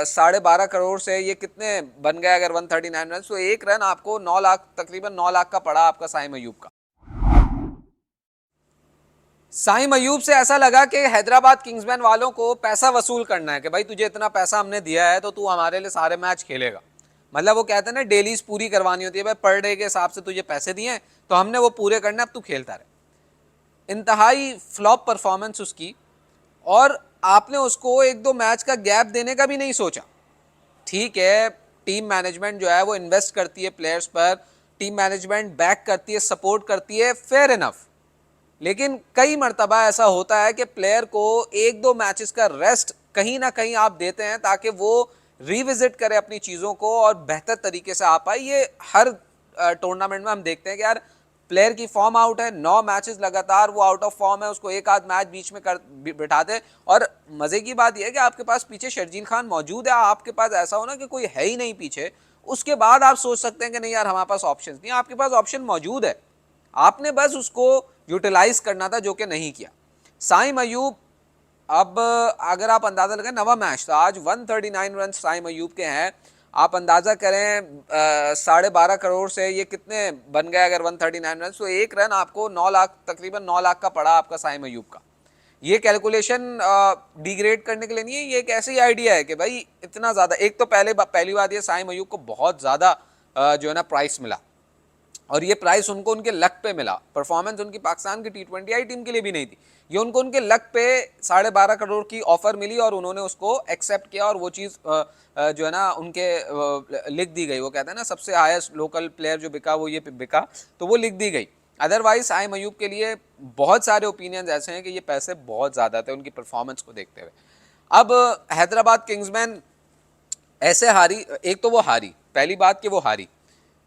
12.5 करोड़ से ये कितने बन गए अगर 139 रन, तो एक रन आपको 9 लाख, तकरीबन 9 लाख का पड़ा आपका साइम अयूब का। साइम अयूब से ऐसा लगा कि हैदराबाद किंग्समैन वालों को पैसा वसूल करना है कि भाई तुझे इतना पैसा हमने दिया है तो तू हमारे लिए सारे मैच खेलेगा। मतलब वो कहते हैं ना, डेलीज पूरी करवानी होती है भाई, पर डे के हिसाब से तुझे पैसे दिए हैं तो हमने वो पूरे करना, अब तू खेलता रहे। इंतहाई फ्लॉप परफॉर्मेंस उसकी, और आपने उसको एक दो मैच का गैप देने का भी नहीं सोचा। ठीक है, टीम मैनेजमेंट जो है वो इन्वेस्ट करती है प्लेयर्स पर, टीम मैनेजमेंट बैक करती है, सपोर्ट करती है, फेयर इनफ। लेकिन कई मर्तबा ऐसा होता है कि प्लेयर को एक दो मैचेस का रेस्ट कहीं ना कहीं आप देते हैं ताकि वो रिविजिट करे अपनी चीज़ों को और बेहतर तरीके से आ पाए। ये हर टूर्नामेंट में हम देखते हैं कि यार प्लेयर की फॉर्म आउट है, 9 मैचेस लगातार वो आउट ऑफ फॉर्म है, उसको एक आध मैच बीच में कर बिठा दे। और मजे की बात यह है कि आपके पास पीछे शर्जील खान मौजूद है, आपके पास ऐसा हो ना कि कोई है ही नहीं पीछे, उसके बाद आप सोच सकते हैं कि नहीं यार हमारे पास ऑप्शन नहीं, आपके पास ऑप्शन मौजूद है, आपने बस उसको यूटिलाइज करना था, जो कि नहीं किया। साइम अयूब, अब अगर आप अंदाजा लगाएं, नवा मैच था आज, 139 रन साइम अयूब के हैं। आप अंदाजा करें 12.5 करोड़ से ये कितने बन गए अगर 139 रन, तो एक रन आपको 9 लाख, तकरीबन 9 लाख का पड़ा आपका साइम अयूब का। ये कैलकुलेशन डिग्रेड करने के लिए नहीं है, ये एक ऐसी ही आइडिया है कि भाई इतना ज्यादा, एक तो पहली बात ये साइम अयूब को बहुत ज्यादा जो है ना प्राइस मिला, और ये प्राइस उनको उनके लक पे मिला। परफॉर्मेंस उनकी पाकिस्तान की T20I टीम के लिए भी नहीं थी, ये उनको उनके लक पे 12.5 करोड़ की ऑफर मिली और उन्होंने उसको एक्सेप्ट किया, और वो चीज़ जो है ना उनके लिख दी गई। वो कहते हैं ना सबसे हाईएस्ट लोकल प्लेयर जो बिका वो ये बिका, तो वो लिख दी गई। अदरवाइज साइम अयूब के लिए बहुत सारे ओपिनियंस ऐसे हैं कि ये पैसे बहुत ज़्यादा थे उनकी परफॉर्मेंस को देखते हुए। अब हैदराबाद किंग्समैन ऐसे हारी, एक तो वो हारी, पहली बात कि वो हारी,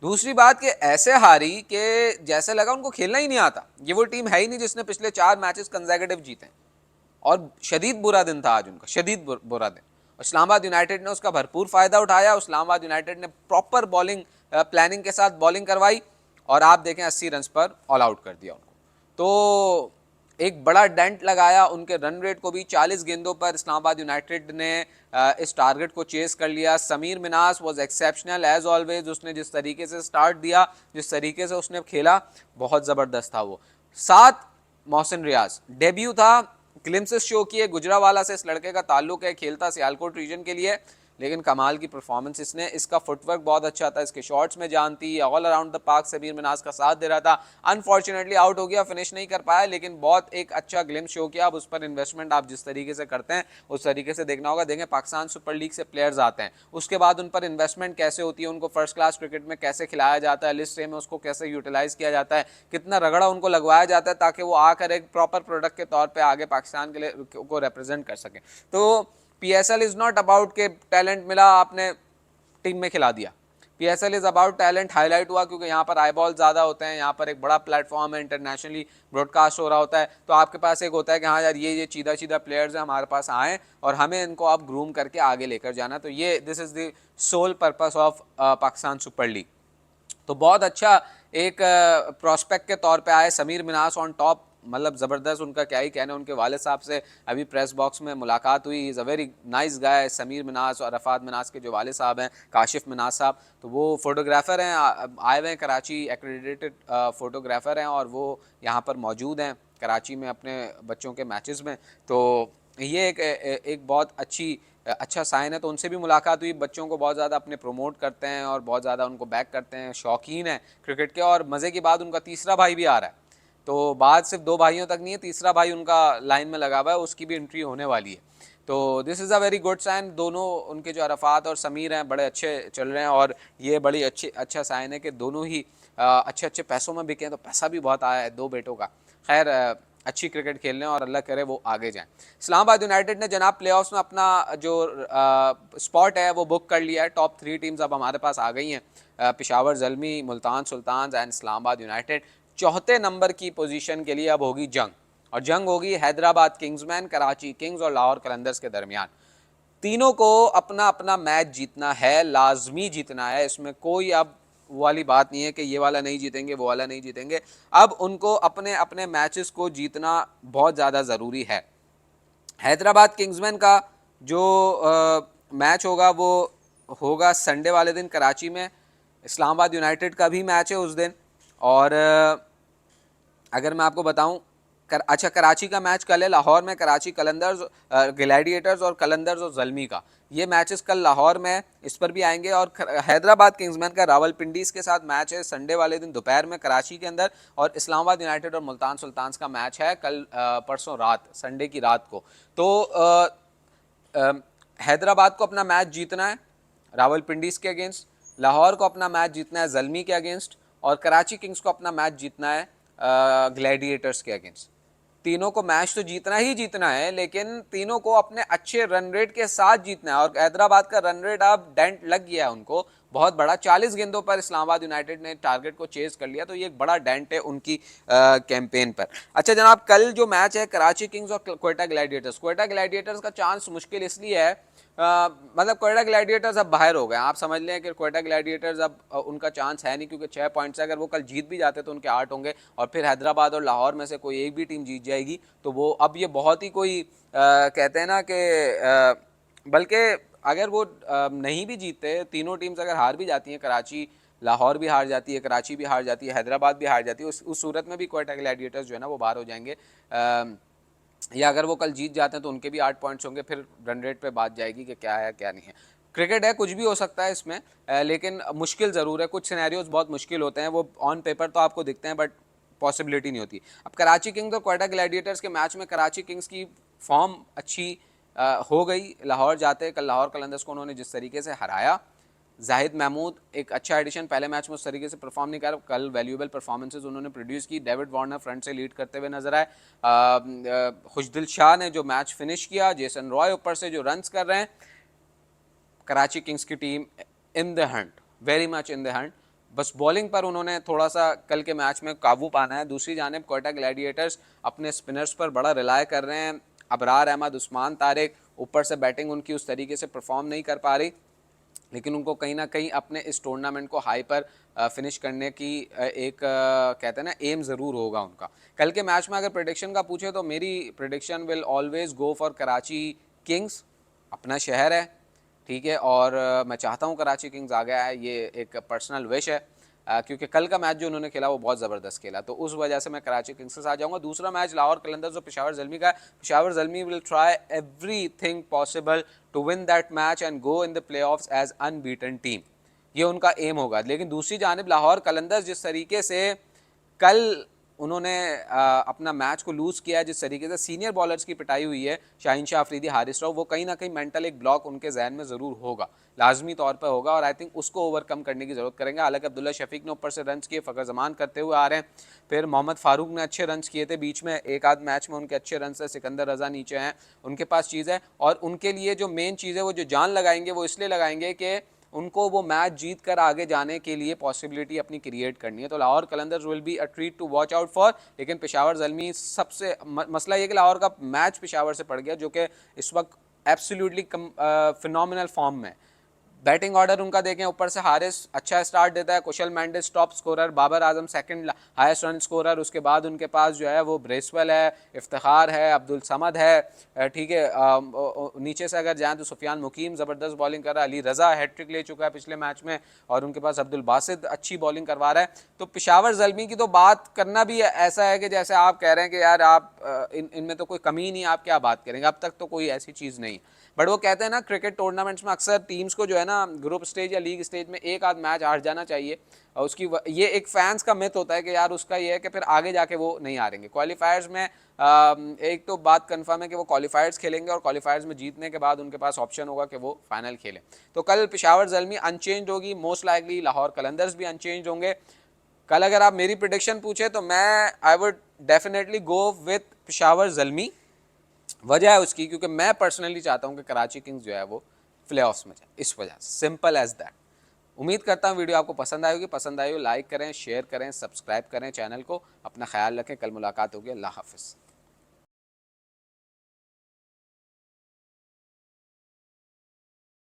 दूसरी बात कि ऐसे हारी कि जैसे लगा उनको खेलना ही नहीं आता। ये वो टीम है ही नहीं जिसने पिछले 4 मैचेस कंसेक्यूटिव जीते, और शदीद बुरा दिन था आज उनका, शदीद बुरा दिन। इस्लामाबाद यूनाइटेड ने उसका भरपूर फायदा उठाया। इस्लामाबाद यूनाइटेड ने प्रॉपर बॉलिंग प्लानिंग के साथ बॉलिंग करवाई, और आप देखें 80 रन पर ऑल आउट कर दिया उनको। तो एक बड़ा डेंट लगाया उनके रन रेट को भी। 40 गेंदों पर इस्लामाबाद यूनाइटेड ने इस टारगेट को चेस कर लिया। Sameer Minhas was exceptional as always, उसने जिस तरीके से स्टार्ट दिया, जिस तरीके से उसने खेला, बहुत ज़बरदस्त था वो। 7 मोहसिन रियाज डेब्यू था, ग्लिम्सेस शो किए, गुजरावाला से इस लड़के का ताल्लुक है, खेलता सियालकोट रीजन के लिए, लेकिन कमाल की परफॉर्मेंस इसने, इसका फुटवर्क बहुत अच्छा था, इसके शॉट्स में जान थी, all around the park Sameer Minhas का साथ दे रहा था। अनफॉर्चुनेटली आउट हो गया, फिनिश नहीं कर पाया, लेकिन बहुत एक अच्छा ग्लिम्स शो किया। अब उस पर इन्वेस्टमेंट आप जिस तरीके से करते हैं उस तरीके से देखना होगा। देखें पाकिस्तान सुपर लीग से प्लेयर्स आते हैं, उसके बाद उन पर इन्वेस्टमेंट कैसे होती है, उनको फर्स्ट क्लास क्रिकेट में कैसे खिलाया जाता है, लिस्ट ए में उसको कैसे यूटिलाइज किया जाता है, कितना रगड़ा उनको लगवाया जाता है ताकि वो आकर एक प्रॉपर प्रोडक्ट के तौर पर आगे पाकिस्तान के लिए को रिप्रेजेंट कर सकें। तो PSL इज नॉट अबाउट के टैलेंट मिला आपने टीम में खिला दिया। PSL is about talent highlight हुआ, क्योंकि यहाँ पर आई बॉल ज़्यादा होते हैं, यहाँ पर एक बड़ा प्लेटफॉर्म है, इंटरनेशनली ब्रॉडकास्ट हो रहा होता है, तो आपके पास एक होता है कि हाँ यार ये चीदा चीदा प्लेयर्स हैं हमारे पास आएँ और हमें इनको आप ग्रूम करके आगे लेकर जाना। तो ये this is the sole purpose of Pakistan super league. तो बहुत अच्छा एक प्रोस्पेक्ट के तौर पे आए समीर मिनास ऑन टॉप, मतलब ज़बरदस्त, उनका क्या ही कहना। उनके वाले साहब से अभी प्रेस बॉक्स में मुलाकात हुई, is a very nice guy Sameer Minhas. और रफ़ात मिनास के जो वाले साहब हैं काशिफ मिनास साहब, तो वो फ़ोटोग्राफ़र हैं, आए हुए हैं कराची, एक्रेडिटेड फ़ोटोग्राफ़र हैं, और वो यहाँ पर मौजूद हैं कराची में अपने बच्चों के मैचेस में। तो ये एक बहुत अच्छा साइन है। तो उनसे भी मुलाकात हुई, बच्चों को बहुत ज़्यादा अपने प्रमोट करते हैं और बहुत ज़्यादा उनको बैक करते हैं, शौकीन है क्रिकेट के। और मज़े की बात, उनका तीसरा भाई भी आ रहा है, तो बात सिर्फ 2 भाइयों तक नहीं है, तीसरा भाई उनका लाइन में लगा हुआ है, उसकी भी एंट्री होने वाली है। तो this is a very good sign. दोनों उनके जो अरफात और समीर हैं बड़े अच्छे चल रहे हैं, और ये बड़ी अच्छा साइन है कि दोनों ही अच्छे अच्छे पैसों में बिके हैं। तो पैसा भी बहुत आया है 2 बेटों का। खैर अच्छी क्रिकेट खेल रहे हैं और अल्लाह करे वो आगे जाएं। इस्लामाबाद यूनाइटेड ने जनाब प्लेऑफ्स में अपना जो स्पॉट है वो बुक कर लिया है। टॉप 3 टीम्स अब हमारे पास आ गई हैं, Peshawar Zalmi, Multan sultan and Islamabad United. चौथे नंबर की पोजीशन के लिए अब होगी जंग, और जंग होगी हैदराबाद किंग्समैन, कराची किंग्स और लाहौर कलंदर्स के दरमियान। तीनों को अपना अपना मैच जीतना है, लाजमी जीतना है, इसमें कोई अब वो वाली बात नहीं है कि ये वाला नहीं जीतेंगे वो वाला नहीं जीतेंगे। अब उनको अपने अपने मैचेस को जीतना बहुत ज़्यादा ज़रूरी है। हैदराबाद किंग्समैन का जो मैच होगा वो होगा संडे वाले दिन कराची में। इस्लामाबाद यूनाइटेड का भी मैच है उस दिन। और अगर मैं आपको बताऊं अच्छा कराची का मैच कल है लाहौर में, कराची कलंदर्स ग्लैडिएटर्स और कलंदर्स और जल्मी का, ये मैचेस कल लाहौर में, इस पर भी आएंगे। और हैदराबाद किंग्समैन का रावलपिंडीज के साथ मैच है संडे वाले दिन दोपहर में कराची के अंदर। और इस्लामाबाद यूनाइटेड और मुल्तान सुल्तान्स का मैच है कल परसों रात, संडे की रात को। तो हैदराबाद को अपना मैच जीतना है रावलपिंडीज के अगेंस्ट, लाहौर को अपना मैच जीतना है जल्मी के अगेंस्ट, और कराची किंग्स को अपना मैच जीतना है ग्लैडिएटर्स के अगेंस्ट। तीनों को मैच तो जीतना ही जीतना है, लेकिन तीनों को अपने अच्छे रन रेट के साथ जीतना है। और हैदराबाद का रन रेट अब डेंट लग गया है उनको बहुत बड़ा, 40 गेंदों पर इस्लामाबाद यूनाइटेड ने टारगेट को चेज कर लिया, तो ये एक बड़ा डेंट है उनकी कैंपेन पर। अच्छा जनाब, कल जो मैच है कराची किंग्स और क्वेटा ग्लैडिएटर्स, क्वेटा ग्लैडिएटर्स का चांस मुश्किल इसलिए है, मतलब क्वेटा ग्लैडिएटर्स अब बाहर हो गए, आप समझ लें कि क्वेटा ग्लैडिएटर्स अब उनका चांस है नहीं, क्योंकि 6 पॉइंट से अगर वो कल जीत भी जाते तो उनके 8 होंगे, और फिर हैदराबाद और लाहौर में से कोई एक भी टीम जीत जाएगी तो वो अब ये बहुत ही कोई कहते हैं ना कि बल्कि अगर वो नहीं भी जीतते, तीनों टीम्स अगर हार भी जाती हैं, कराची लाहौर भी हार जाती है, कराची भी हार जाती है, हैदराबाद भी हार जाती है, उस सूरत में भी क्वेटा ग्लैडिएटर्स जो है ना वो बाहर हो जाएंगे। या अगर वो कल जीत जाते हैं तो उनके भी 8 पॉइंट्स होंगे, फिर रन रेट पे बात जाएगी कि क्या है क्या नहीं है। क्रिकेट है, कुछ भी हो सकता है इसमें, लेकिन मुश्किल ज़रूर है, कुछ सिनेरियोज बहुत मुश्किल होते हैं, वो ऑन पेपर तो आपको दिखते हैं बट पॉसिबिलिटी नहीं होती। अब कराची किंग्स और क्वेटा ग्लैडिएटर्स के मैच में कराची किंग्स की फॉर्म अच्छी हो गई, लाहौर जाते कल लाहौर कलंदर्स को उन्होंने जिस तरीके से हराया, जाहिद महमूद एक अच्छा एडिशन, पहले मैच में उस तरीके से परफॉर्म नहीं कर, कल वैल्यूएबल परफॉर्मेंसेज उन्होंने प्रोड्यूस की। डेविड वार्नर फ्रंट से लीड करते हुए नजर आए, खुशदिल शाह ने जो मैच फिनिश किया, जेसन रॉय ऊपर से जो रन्स कर रहे हैं, कराची किंग्स की team in the Hunt, very much in the Hunt. बस बॉलिंग पर उन्होंने थोड़ा सा कल के मैच में काबू पाना है। दूसरी जानिब क्वेटा ग्लैडिएटर्स अपने स्पिनर्स पर बड़ा रिलाय कर रहे हैं, अबरार अहमद, उस्मान तारिक, ऊपर से बैटिंग उनकी उस तरीके से परफॉर्म नहीं कर पा रही, लेकिन उनको कहीं ना कहीं अपने इस टूर्नामेंट को हाई पर फिनिश करने की एक कहते हैं ना एम ज़रूर होगा उनका। कल के मैच में अगर प्रेडिक्शन का पूछे तो मेरी prediction will always go for Karachi Kings, अपना शहर है ठीक है, और मैं चाहता हूँ कराची किंग्स आ गया है, ये एक पर्सनल विश है, क्योंकि कल का मैच जो उन्होंने खेला वो बहुत ज़बरदस्त खेला, तो उस वजह से मैं कराची किंग्स के साथ जाऊँगा। दूसरा मैच लाहौर कलंदर्स और पेशावर ज़ल्मी का है। Peshawar Zalmi will try everything possible to win that match and go in the playoffs as unbeaten team, ये उनका एम होगा। लेकिन दूसरी जानिब लाहौर कलंदर्स जिस तरीके से कल उन्होंने अपना मैच को लूज़ किया है, जिस तरीके से सीनियर बॉलर्स की पिटाई हुई है, शाहीन शाह अफरीदी, हारिस राव, वो कहीं ना कहीं मेंटल एक ब्लॉक उनके जहन में ज़रूर होगा, लाजमी तौर पर होगा, और आई थिंक उसको ओवरकम करने की ज़रूरत करेंगे। हालांकि अब्दुल्ला शफीक ने ऊपर से रन किए, फ़खर जमान करते हुए आ रहे हैं, फिर मोहम्मद फारूक ने अच्छे रन किए थे बीच में, एक आध मैच में उनके अच्छे रन से, सिकंदर रजा नीचे हैं, उनके पास चीज़ है, और उनके लिए जो मेन चीज़ है वो जो जान लगाएंगे वो इसलिए लगाएंगे कि उनको वो मैच जीत कर आगे जाने के लिए पॉसिबिलिटी अपनी क्रिएट करनी है। तो Lahore Qalandars will be a treat to watch out for. लेकिन पेशावर ज़ल्मी सबसे मसला ये कि लाहौर का मैच पेशावर से पड़ गया, जो कि इस वक्त एब्सोल्युटली फिनोमिनल फॉर्म में। बैटिंग ऑर्डर उनका देखें, ऊपर से हारिस अच्छा स्टार्ट देता है, कुशल Mendis top scorer, Babar Azam second highest run scorer, उसके बाद उनके पास जो है वो ब्रेसवेल है, इफ्तिखार है, अब्दुल समद है, ठीक है, नीचे से अगर जाएँ तो सुफियान मुकीम ज़बरदस्त बॉलिंग कर रहा है, अली रज़ा हैट्रिक ले चुका है पिछले मैच में, और उनके पास अब्दुल बासित अच्छी बॉलिंग करवा रहा है। तो पेशावर ज़ल्मी की तो बात करना भी ऐसा है कि जैसे आप कह रहे हैं कि यार आप इनमें तो कोई कमी नहीं, आप क्या बात करेंगे, अब तक तो कोई ऐसी चीज़ नहीं। बट वो कहते हैं ना क्रिकेट टूर्नामेंट्स में अक्सर टीम्स को जो है ना ग्रुप स्टेज या लीग स्टेज में एक आध मैच हार जाना चाहिए, और उसकी ये एक फैंस का मिथ होता है कि यार उसका ये है कि फिर आगे जाके वो नहीं हारेंगे। क्वालिफायर्स में एक तो बात कंफर्म है कि वो क्वालिफायर्स खेलेंगे, और क्वालिफायर्स में जीतने के बाद उनके पास ऑप्शन होगा कि वो फाइनल खेलें। तो कल पेशावर ज़ल्मी अनचेंज होगी, मोस्ट लाइकली लाहौर कलंदर्स भी अनचेंज होंगे। कल अगर आप मेरी प्रिडिक्शन पूछे तो मैं I would definitely go with Peshawar Zalmi. वजह है उसकी क्योंकि मैं पर्सनली चाहता हूं कि कराची किंग्स जो है वो प्लेऑफ्स में जाए, इस वजह से, सिंपल एज दैट। उम्मीद करता हूं वीडियो आपको पसंद आएगी, पसंद आई हो लाइक करें, शेयर करें, सब्सक्राइब करें चैनल को, अपना ख्याल रखें, कल मुलाकात होगी, अल्लाह हाफिज़।